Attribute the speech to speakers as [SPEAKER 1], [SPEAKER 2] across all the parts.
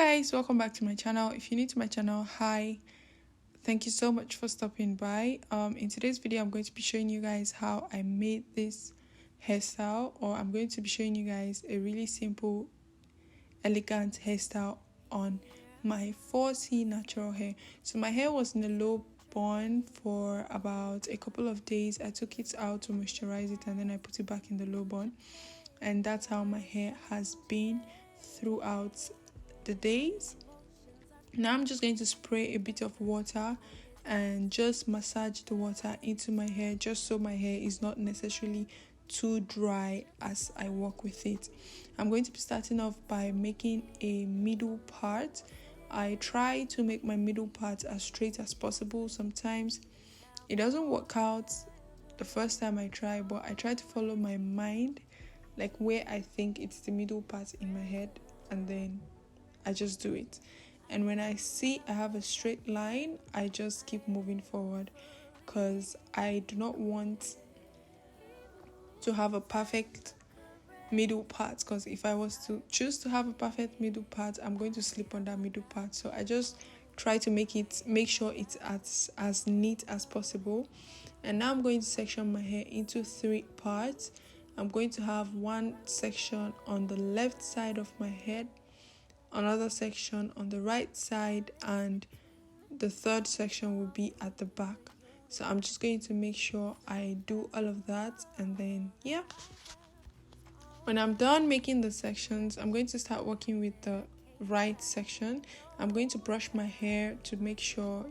[SPEAKER 1] Guys, welcome back to my channel. If you're new to my channel, hi, thank you so much for stopping by. In today's video I'm going to be showing you guys how I made this hairstyle, or I'm going to be showing you guys a really simple, elegant hairstyle on my 4C natural hair. So my hair was in a low bun for about a couple of days. I took it out to moisturize it and then I put it back in the low bun, and that's how my hair has been throughout the days. Now I'm just going to spray a bit of water and just massage the water into my hair, just so my hair is not necessarily too dry as I work with it. I'm going to be starting off by making a middle part. I try to make my middle part as straight as possible. Sometimes it doesn't work out the first time I try, but I try to follow my mind, like where I think it's the middle part in my head, and then I just do it. And when I see I have a straight line, I just keep moving forward, because I do not want to have a perfect middle part, because if I was to choose to have a perfect middle part, I'm going to slip on that middle part. So I just try to make sure it's as neat as possible. And now I'm going to section my hair into 3 parts. I'm going to have one section on the left side of my head, another section on the right side, and the third section will be at the back. So I'm just going to make sure I do all of that, and then when I'm done making the sections, I'm going to start working with the right section. I'm going to brush my hair to make sure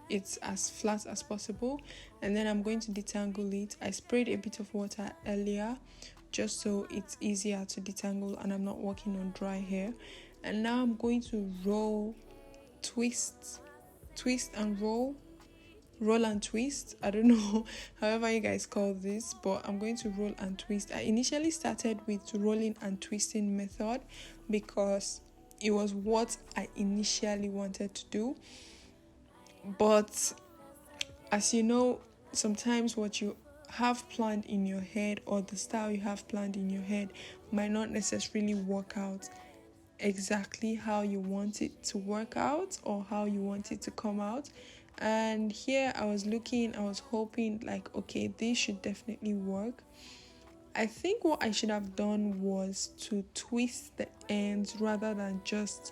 [SPEAKER 1] it's as flat as possible, and then I'm going to detangle it. I sprayed a bit of water earlier just so it's easier to detangle and I'm not working on dry hair. And now I'm going to twist and roll and twist. I don't know however you guys call this, but I'm going to roll and twist. I initially started with rolling and twisting method because it was what I initially wanted to do, but as you know, sometimes what you have planned in your head or the style you have planned in your head might not necessarily work out exactly how you want it to work out or how you want it to come out. And here I was hoping like, okay, this should definitely work. I think what I should have done was to twist the ends rather than just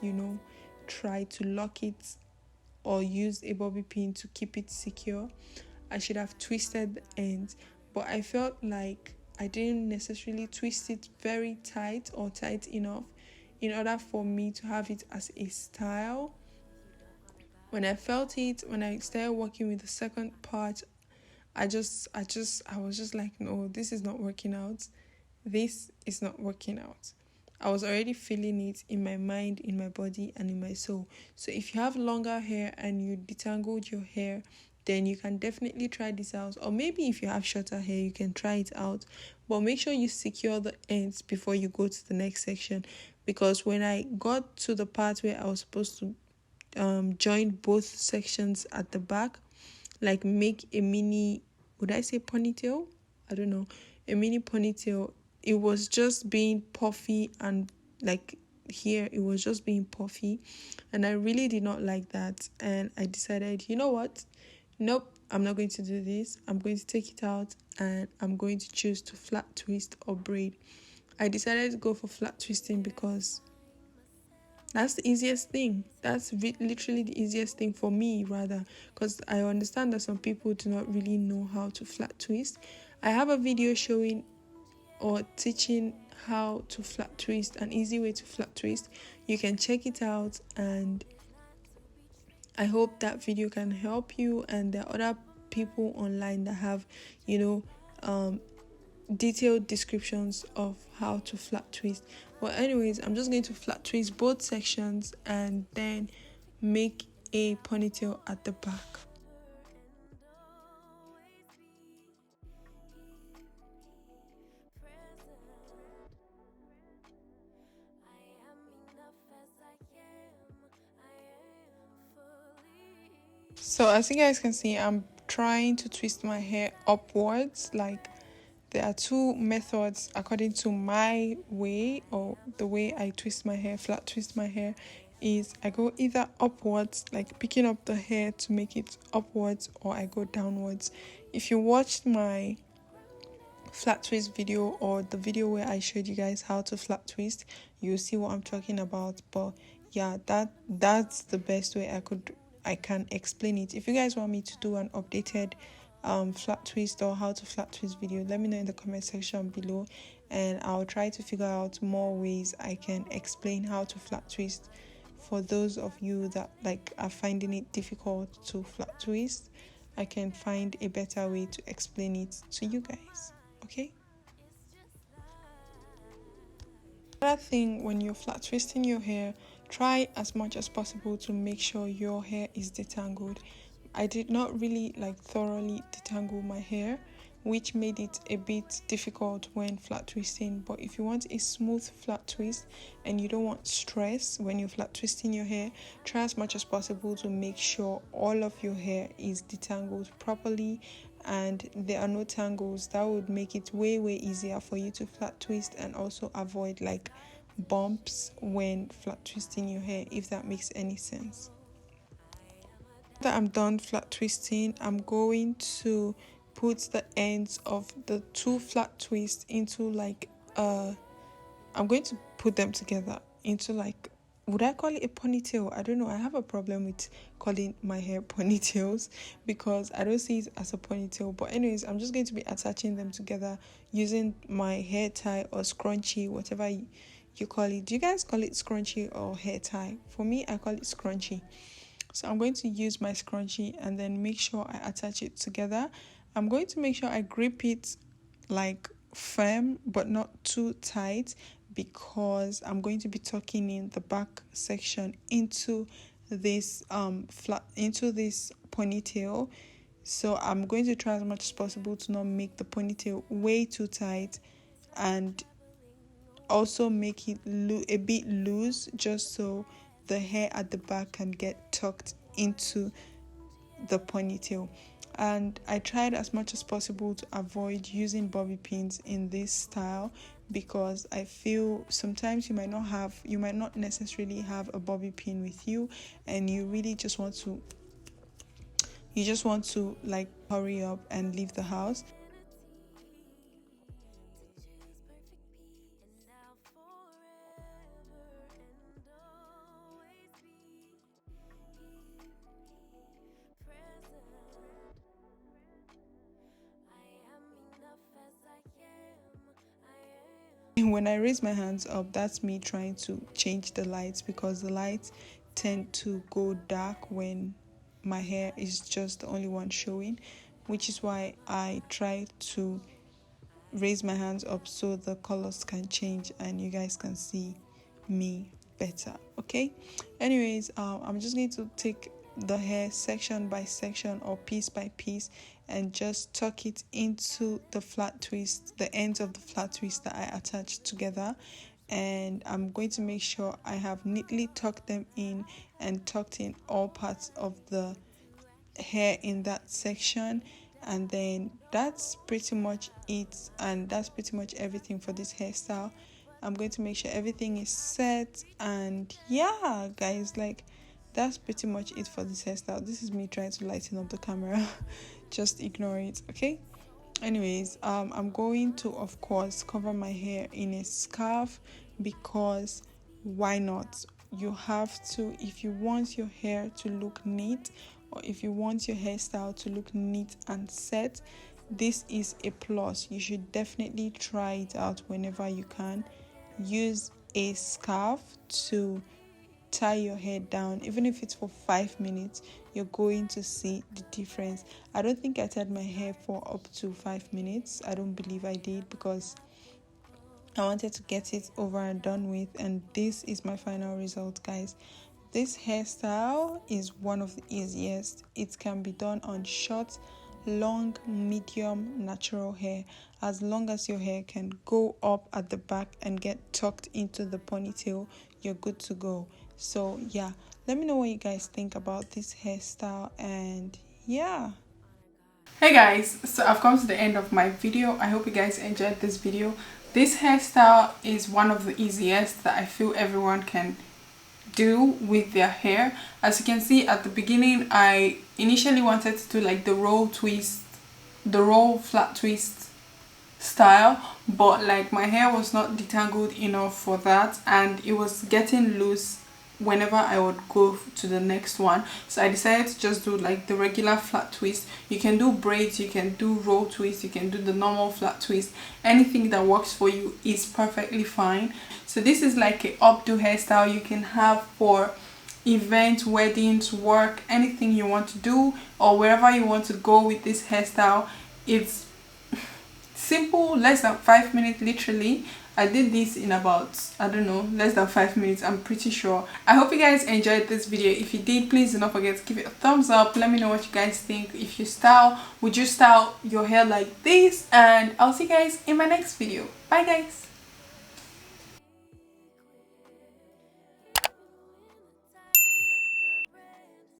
[SPEAKER 1] try to lock it or use a bobby pin to keep it secure. I should have twisted the ends, but I felt like I didn't necessarily twist it very tight or tight enough in order for me to have it as a style. When I started working with the second part, I was just like, no, this is not working out. This is not working out. I was already feeling it in my mind, in my body, and in my soul. So if you have longer hair and you detangled your hair, then you can definitely try this out. Or maybe if you have shorter hair, you can try it out. But make sure you secure the ends before you go to the next section. Because when I got to the part where I was supposed to join both sections at the back, like make a mini, would I say ponytail? I don't know. A mini ponytail. It was just being puffy, and like here it was just being puffy, and I really did not like that. And I decided, you know what? Nope, I'm not going to do this. I'm going to take it out and I'm going to choose to flat twist or braid. I decided to go for flat twisting because that's the easiest thing. That's literally the easiest thing for me, rather, because I understand that some people do not really know how to flat twist. I have a video showing or teaching how to flat twist, an easy way to flat twist. You can check it out, and I hope that video can help you. And there are other people online that have detailed descriptions of how to flat twist. But anyways, I'm just going to flat twist both sections and then make a ponytail at the back. So as you guys can see, I'm trying to twist my hair upwards, like there are two methods according to my way, or the way I twist my hair, flat twist my hair, is I go either upwards, like picking up the hair to make it upwards, or I go downwards. If you watched my flat twist video, or the video where I showed you guys how to flat twist, you'll see what I'm talking about. But yeah, that's the best way I can explain it. If you guys want me to do an updated flat twist or how to flat twist video, let me know in the comment section below, and I'll try to figure out more ways I can explain how to flat twist for those of you that like are finding it difficult to flat twist. I can find a better way to explain it to you guys. Okay. Another thing, when you're flat twisting your hair, try as much as possible to make sure your hair is detangled. I did not really like thoroughly detangle my hair, which made it a bit difficult when flat twisting. But if you want a smooth flat twist and you don't want stress when you're flat twisting your hair, try as much as possible to make sure all of your hair is detangled properly and there are no tangles. That would make it way easier for you to flat twist, and also avoid like bumps when flat twisting your hair, if that makes any sense. After I'm done flat twisting, I'm going to put the ends of the two flat twists into like I'm going to put them together into like, would I call it a ponytail? I don't know. I have a problem with calling my hair ponytails because I don't see it as a ponytail. But anyways, I'm just going to be attaching them together using my hair tie or scrunchie, whatever you call it. Do you guys call it scrunchie or hair tie? For me, I call it scrunchie. So I'm going to use my scrunchie and then make sure I attach it together. I'm going to make sure I grip it like firm but not too tight, because I'm going to be tucking in the back section into this this ponytail. So I'm going to try as much as possible to not make the ponytail way too tight, and also make it a bit loose, just so the hair at the back can get tucked into the ponytail. And I tried as much as possible to avoid using bobby pins in this style, because I feel sometimes you might not necessarily have a bobby pin with you, and you really just want to like hurry up and leave the house. When I raise my hands up, that's me trying to change the lights, because the lights tend to go dark when my hair is just the only one showing, which is why I try to raise my hands up so the colors can change and you guys can see me better. Okay, anyways, I'm just going to take the hair section by section or piece by piece and just tuck it into the flat twist, the ends of the flat twist that I attached together. And I'm going to make sure I have neatly tucked them in and tucked in all parts of the hair in that section. And then that's pretty much it, and that's pretty much everything for this hairstyle. I'm going to make sure everything is set, and yeah guys, like that's pretty much it for this hairstyle. This is me trying to lighten up the camera. Just ignore it, okay? Anyways, I'm going to of course cover my hair in a scarf, because why not? You have to, if you want your hair to look neat, or if you want your hairstyle to look neat and set, this is a plus. You should definitely try it out whenever you can. Use a scarf to tie your hair down. Even if it's for 5 minutes, you're going to see the difference. I don't think I tied my hair for up to 5 minutes. I don't believe I did, because I wanted to get it over and done with, and this is my final result, guys. This hairstyle is one of the easiest. It can be done on short, long, medium, natural hair. As long as your hair can go up at the back and get tucked into the ponytail, you're good to go. So yeah, let me know what you guys think about this hairstyle, and yeah. Hey guys, so I've come to the end of my video. I hope you guys enjoyed this video. This hairstyle is one of the easiest that I feel everyone can do with their hair. As you can see at the beginning, I initially wanted to do like the roll twist, the roll flat twist style, but like my hair was not detangled enough for that, and it was getting loose whenever I would go to the next one. So I decided to just do like the regular flat twist. You can do braids, you can do roll twist, you can do the normal flat twist. Anything that works for you is perfectly fine. So this is like a updo hairstyle you can have for events, weddings, work, anything you want to do, or wherever you want to go with this hairstyle. It's simple, less than 5 minutes literally. I did this in about, I don't know, less than 5 minutes, I'm pretty sure. I hope you guys enjoyed this video. If you did, please do not forget to give it a thumbs up. Let me know what you guys think. If you style, would you style your hair like this? And I'll see you guys in my next video. Bye guys.